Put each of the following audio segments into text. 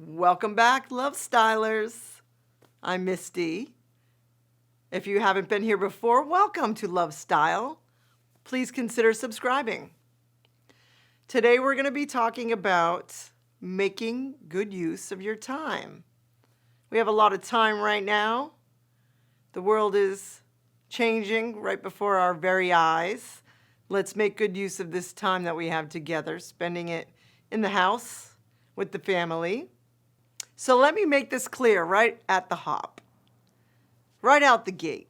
Welcome back, Lovestylers. I'm Misty. If you haven't been here before, welcome to Lovestyle. Please consider subscribing. Today we're going to be talking about making good use of your time. We have a lot of time right now. The world is changing right before our very eyes. Let's make good use of this time that we have together, spending it in the house with the family. So let me make this clear right at the hop, right out the gate.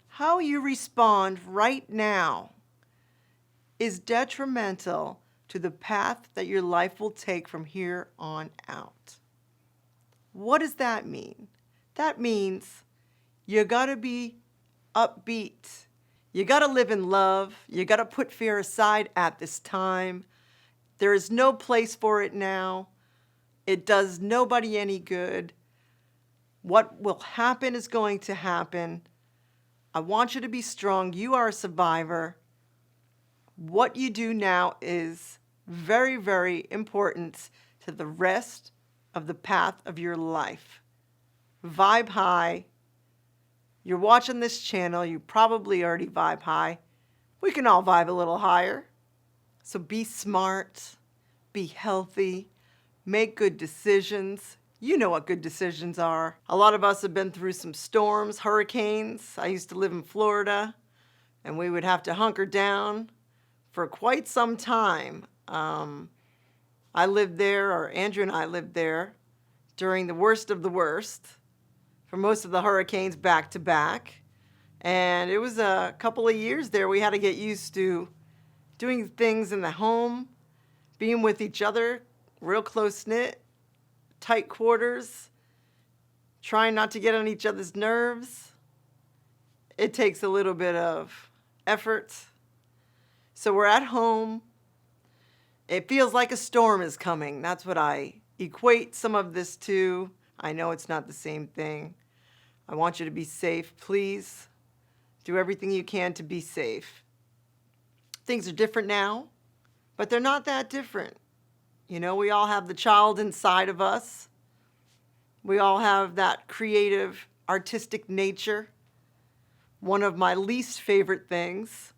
How you respond right now is detrimental to the path that your life will take from here on out. What does that mean? That means you gotta be upbeat. You gotta live in love. You gotta put fear aside at this time. There is no place for it now. It does nobody any good. What will happen is going to happen. I want you to be strong. You are a survivor. What you do now is very, very important to the rest of the path of your life. Vibe high. You're watching this channel. You probably already vibe high. We can all vibe a little higher. So be smart. Be healthy. Make good decisions. You know what good decisions are. A lot of us have been through some storms, hurricanes. I used to live in Florida, and we would have to hunker down for quite some time. I lived there, or Andrew and I lived there, during the worst of the worst, for most of the hurricanes back to back. And it was a couple of years there. We had to get used to doing things in the home, being with each other, real close-knit, tight quarters, trying not to get on each other's nerves. It takes a little bit of effort. So we're at home. It feels like a storm is coming. That's what I equate some of this to. I know it's not the same thing. I want you to be safe. Please do everything you can to be safe. Things are different now, but they're not that different. You know, we all have the child inside of us. We all have that creative, artistic nature. One of my least favorite things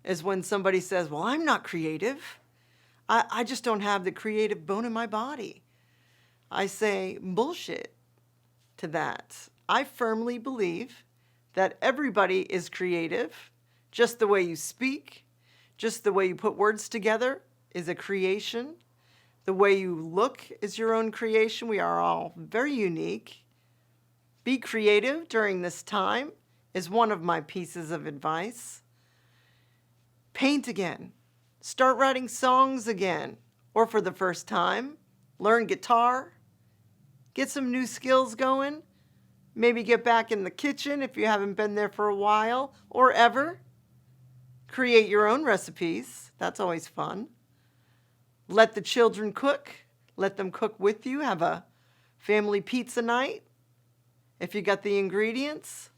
is when somebody says, well, I'm not creative. I just don't have the creative bone in my body. I say bullshit to that. I firmly believe that everybody is creative. Just the way you speak, just the way you put words together is a creation. The way you look is your own creation. We are all very unique. Be creative during this time is one of my pieces of advice. Paint again. Start writing songs again, or for the first time. Learn guitar. Get some new skills going. Maybe get back in the kitchen if you haven't been there for a while or ever. Create your own recipes. That's always fun. Let the children cook. Let them cook with you. Have a family pizza night if you got the ingredients.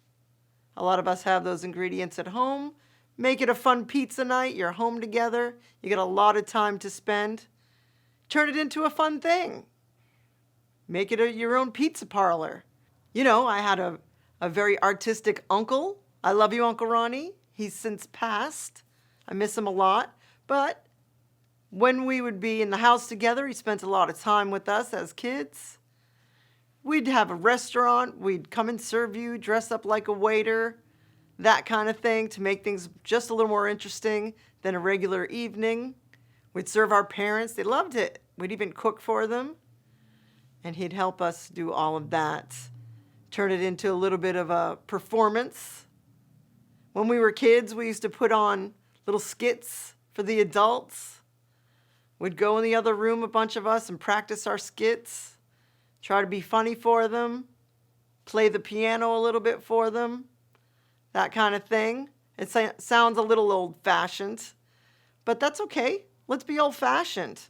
A lot of us have those ingredients at home. Make it a fun pizza night. You're home together. You got a lot of time to spend. Turn it into a fun thing. Make it your own pizza parlor. You know, I had a very artistic uncle. I love you, Uncle Ronnie. He's since passed. I miss him a lot. But when we would be in the house together, he spent a lot of time with us as kids. We'd have a restaurant. We'd come and serve you, dress up like a waiter, that kind of thing to make things just a little more interesting than a regular evening. We'd serve our parents. They loved it. We'd even cook for them. And he'd help us do all of that, turn it into a little bit of a performance. When we were kids, we used to put on little skits for the adults. We'd go in the other room, a bunch of us, and practice our skits, try to be funny for them, play the piano a little bit for them, that kind of thing. It sounds a little old-fashioned, but that's okay. Let's be old-fashioned.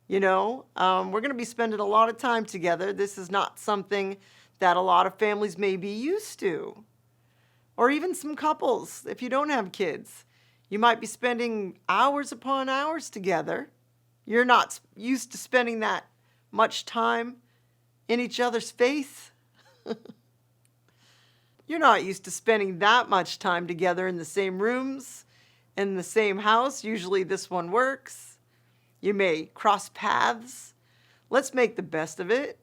You know, we're going to be spending a lot of time together. This is not something that a lot of families may be used to, or even some couples. If you don't have kids, you might be spending hours upon hours together. You're not used to spending that much time in each other's face. You're not used to spending that much time together in the same rooms, in the same house. Usually this one works. You may cross paths. Let's make the best of it.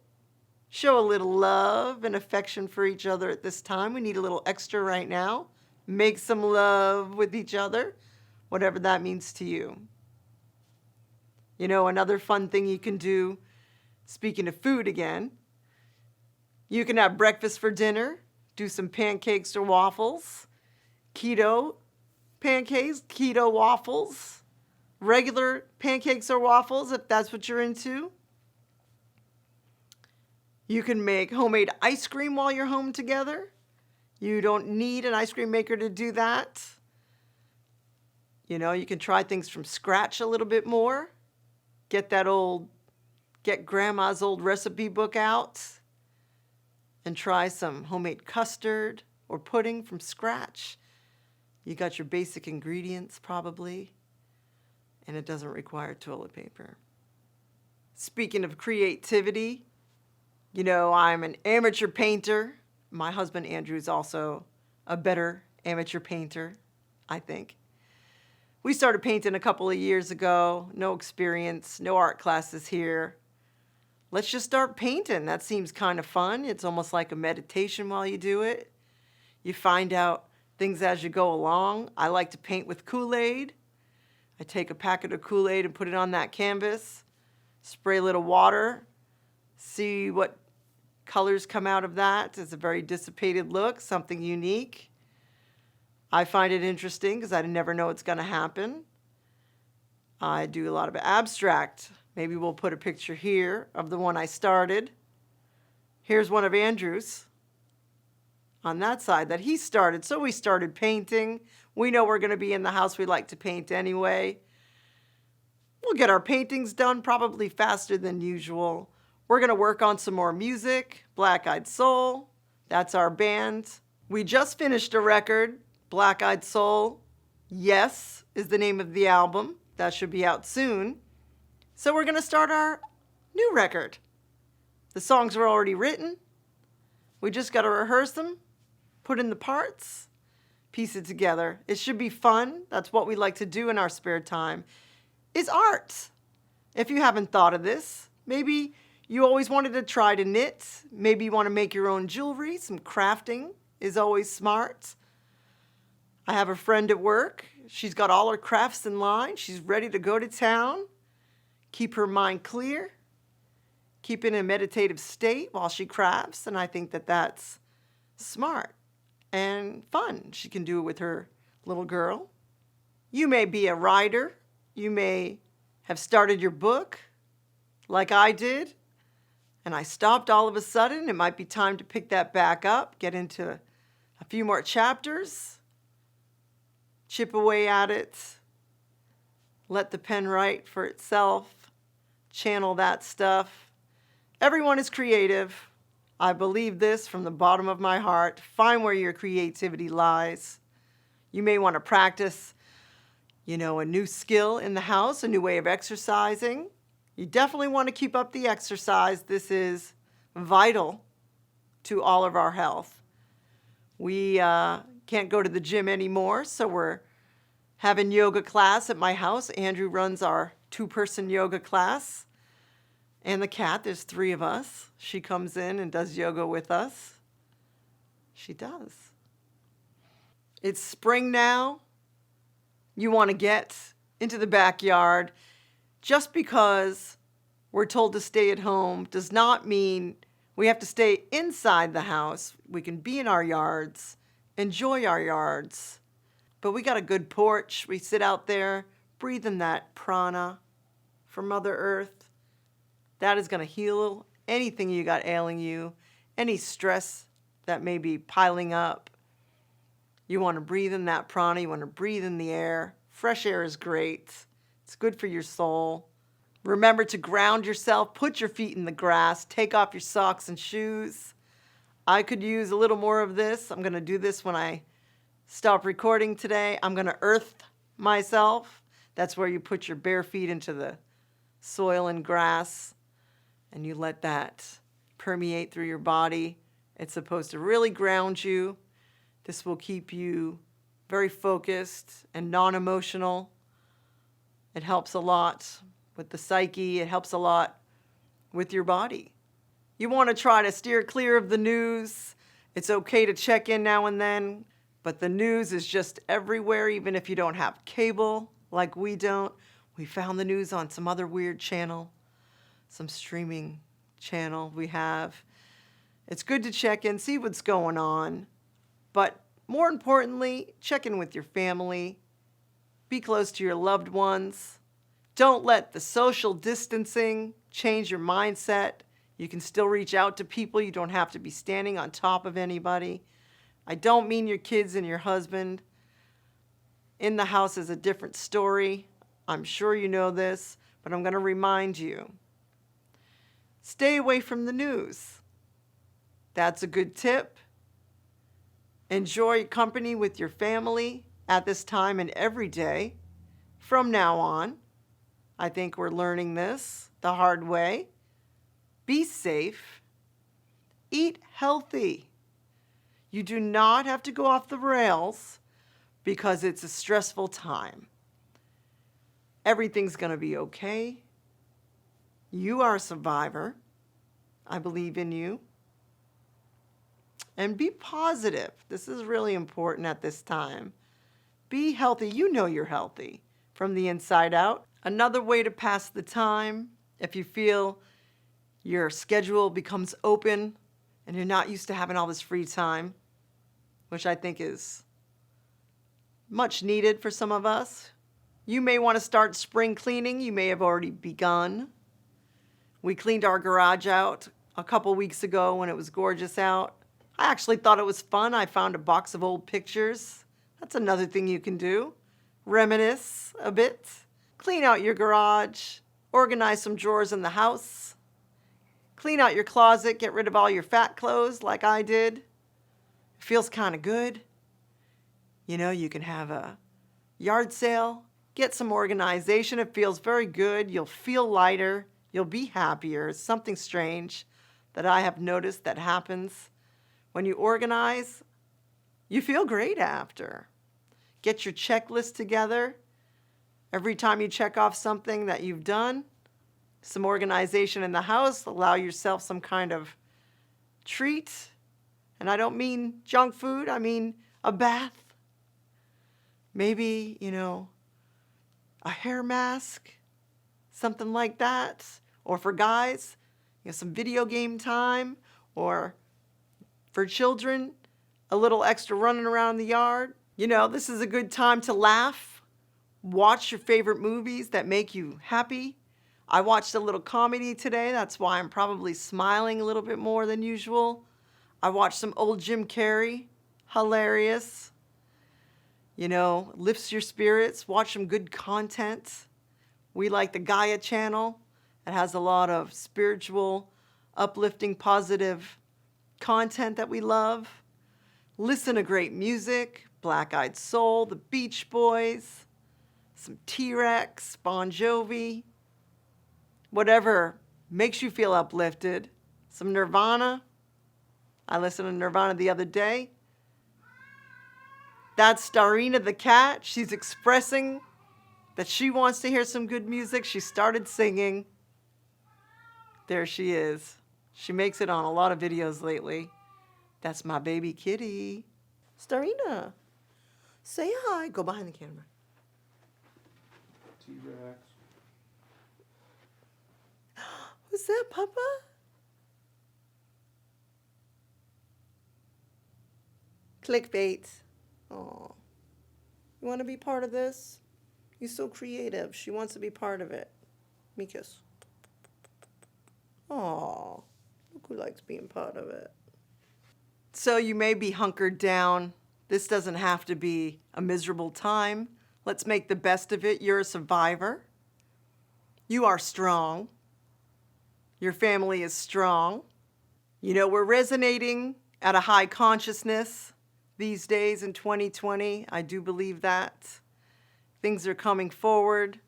Show a little love and affection for each other at this time. We need a little extra right now. Make some love with each other, whatever that means to you. You know, another fun thing you can do, speaking of food again, you can have breakfast for dinner, do some pancakes or waffles, keto pancakes, keto waffles, regular pancakes or waffles if that's what you're into. You can make homemade ice cream while you're home together. You don't need an ice cream maker to do that. You know, you can try things from scratch a little bit more. Get grandma's old recipe book out and try some homemade custard or pudding from scratch. You got your basic ingredients probably, and it doesn't require toilet paper. Speaking of creativity, you know, I'm an amateur painter. My husband Andrew is also a better amateur painter, I think. We started painting a couple of years ago. No experience, no art classes here. Let's just start painting. That seems kind of fun. It's almost like a meditation while you do it. You find out things as you go along. I like to paint with Kool-Aid. I take a packet of Kool-Aid and put it on that canvas, spray a little water, see what colors come out of that. It's a very dissipated look, something unique. I find it interesting because I never know what's going to happen. I do a lot of abstract. Maybe we'll put a picture here of the one I started. Here's one of Andrew's on that side that he started. So we started painting. We know we're going to be in the house we like to paint anyway. We'll get our paintings done probably faster than usual. We're going to work on some more music. Black Eyed Soul, that's our band. We just finished a record, Black Eyed Soul. Yes is the name of the album. That should be out soon. So we're going to start our new record. The songs were already written. We just got to rehearse them, put in the parts, piece it together. It should be fun. That's what we like to do in our spare time, is art. If you haven't thought of this, maybe you always wanted to try to knit. Maybe you want to make your own jewelry. Some crafting is always smart. I have a friend at work. She's got all her crafts in line. She's ready to go to town. Keep her mind clear. Keep in a meditative state while she crafts. And I think that that's smart and fun. She can do it with her little girl. You may be a writer. You may have started your book like I did. And I stopped all of a sudden. It might be time to pick that back up, get into a few more chapters, chip away at it, let the pen write for itself, channel that stuff. Everyone is creative. I believe this from the bottom of my heart. Find where your creativity lies. You may want to practice, a new skill in the house, a new way of exercising. You definitely want to keep up the exercise. This is vital to all of our health. We can't go to the gym anymore, so we're having yoga class at my house. Andrew runs our 2-person yoga class. And the cat, there's 3 of us. She comes in and does yoga with us. She does. It's spring now. You want to get into the backyard. Just because we're told to stay at home does not mean we have to stay inside the house. We can be in our yards, enjoy our yards. But we got a good porch. We sit out there, breathe in that prana from Mother Earth. That is going to heal anything you got ailing you, any stress that may be piling up. You want to breathe in that prana. You want to breathe in the air. Fresh air is great. It's good for your soul. Remember to ground yourself. Put your feet in the grass. Take off your socks and shoes. I could use a little more of this. I'm going to do this when I stop recording today. I'm going to earth myself. That's where you put your bare feet into the soil and grass, and you let that permeate through your body. It's supposed to really ground you. This will keep you very focused and non-emotional. It helps a lot with the psyche. It helps a lot with your body. You want to try to steer clear of the news. It's okay to check in now and then, but the news is just everywhere, even if you don't have cable like we don't. We found the news on some other weird channel, some streaming channel we have. It's good to check in, see what's going on, but more importantly, check in with your family. Be close to your loved ones. Don't let the social distancing change your mindset. You can still reach out to people. You don't have to be standing on top of anybody. I don't mean your kids and your husband. In the house is a different story. I'm sure you know this, but I'm going to remind you. Stay away from the news. That's a good tip. Enjoy company with your family at this time and every day from now on. I think we're learning this the hard way. Be safe. Eat healthy. You do not have to go off the rails because it's a stressful time. Everything's going to be okay. You are a survivor. I believe in you. And be positive. This is really important at this time. Be healthy. You know you're healthy from the inside out. Another way to pass the time, if you feel your schedule becomes open and you're not used to having all this free time, which I think is much needed for some of us. You may want to start spring cleaning. You may have already begun. We cleaned our garage out a couple weeks ago when it was gorgeous out. I actually thought it was fun. I found a box of old pictures. That's another thing you can do. Reminisce a bit. Clean out your garage. Organize some drawers in the house. Clean out your closet. Get rid of all your fat clothes like I did. It feels kind of good. You know, you can have a yard sale. Get some organization. It feels very good. You'll feel lighter. You'll be happier. It's something strange that I have noticed that happens. When you organize, you feel great after. Get your checklist together. Every time you check off something that you've done, some organization in the house, allow yourself some kind of treat. And I don't mean junk food, I mean a bath. Maybe, a hair mask, something like that. Or for guys, some video game time, or for children, a little extra running around the yard. This is a good time to laugh. Watch your favorite movies that make you happy. I watched a little comedy today. That's why I'm probably smiling a little bit more than usual. I watched some old Jim Carrey. Hilarious. Lifts your spirits. Watch some good content. We like the Gaia channel. It has a lot of spiritual, uplifting, positive content that we love. Listen to great music, Black Eyed Soul, the Beach Boys, some T-Rex, Bon Jovi, whatever makes you feel uplifted. Some Nirvana. I listened to Nirvana the other day. That's Starina the cat. She's expressing that she wants to hear some good music. She started singing. There she is. She makes it on a lot of videos lately. That's my baby kitty. Starina, say hi. Go behind the camera. T-Rex. Who's that, Papa? Clickbait. Oh, you want to be part of this? You're so creative. She wants to be part of it. Me kiss. Oh, look who likes being part of it. So you may be hunkered down. This doesn't have to be a miserable time. Let's make the best of it. You're a survivor. You are strong. Your family is strong. We're resonating at a high consciousness these days in 2020. I do believe that. Things are coming forward.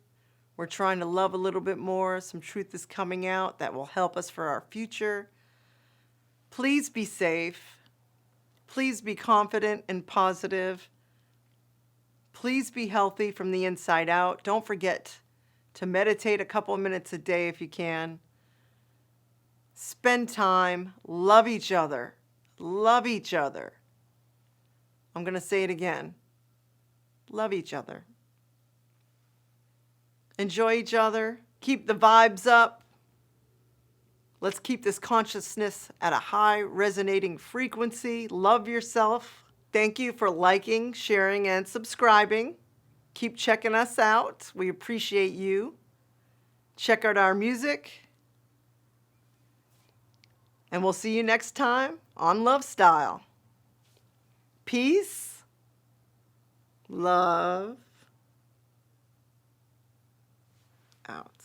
We're trying to love a little bit more. Some truth is coming out that will help us for our future. Please be safe. Please be confident and positive. Please be healthy from the inside out. Don't forget to meditate a couple of minutes a day if you can. Spend time. Love each other. Love each other. I'm going to say it again. Love each other. Enjoy each other. Keep the vibes up. Let's keep this consciousness at a high resonating frequency. Love yourself. Thank you for liking, sharing, and subscribing. Keep checking us out. We appreciate you. Check out our music. And we'll see you next time on Lovestyle. Peace, love, out.